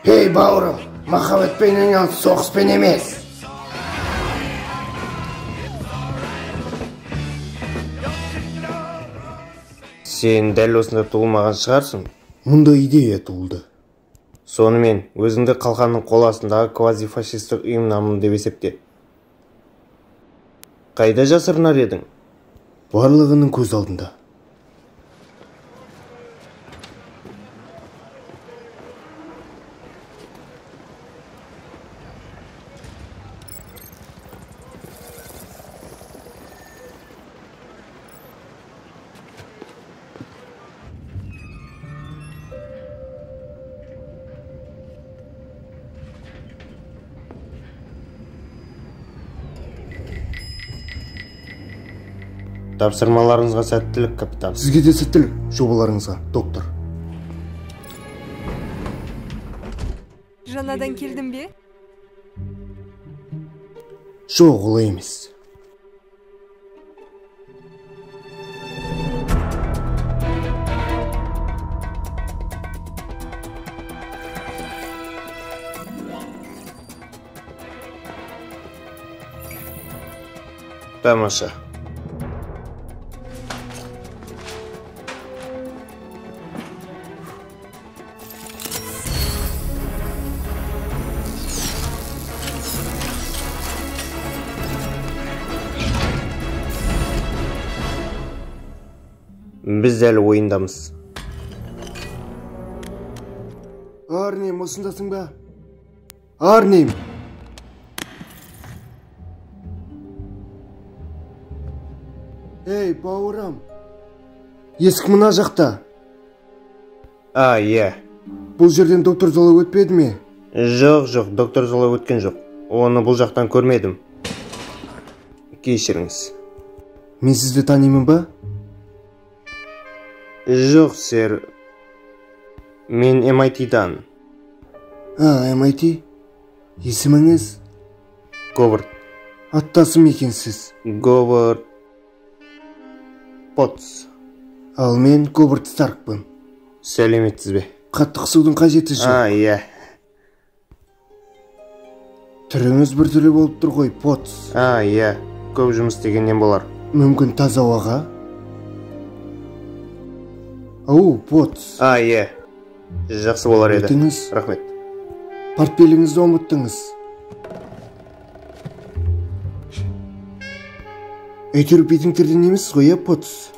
Ей бауырым, махаббатпен айналыс, соғыспен емес. Сен дәл осында туылмаған шығарсың? Мұнда идея туылды. Сонымен, өзіңді қалқанның қол астындағы квазифашистік ұйымнамын деп есепте. Қайда жасырынар едің? Барлығының көз алдында. Тапсырмаларыңызға сәттілік, капитан. Сізге де сәттілік, жобаларыңызға, доктор. Жаңадан келдің бе? Жоқ, олай емес. Тамаша. Біз әлі ойындамыз. Арнем, осындасың ба? Арнем! Ей, бауырам! Есік мына жақта. Иә. Бұл жерден доктор Золо өтпеді ме? Жоқ, доктор Золо өткен жоқ. Оны бұл жақтан көрмедім. Кешіріңіз. Мен сізді танимын ба? Жоқ, сэр. Мен MIT-дан. MIT? Есіміңіз? Говард. Аттасым екенсіз. Говард Потс. Ал мен Говард Старкпын. Сәлеметсіз бе? Қатты қысудың қажеті жоқ. Иә. Түріңіз бір түрлі болып тұр ғой, Потс. Иә. Көп жұмыс істегеннен болар. Мүмкін таза ауаға? Ау, Потс. Иә. Жақсы болар еді. Өтіңіз. Рахмет. Портфеліңізді ұмыттыңыз. Әйтеуір бетіңтерден емес қой, Потс.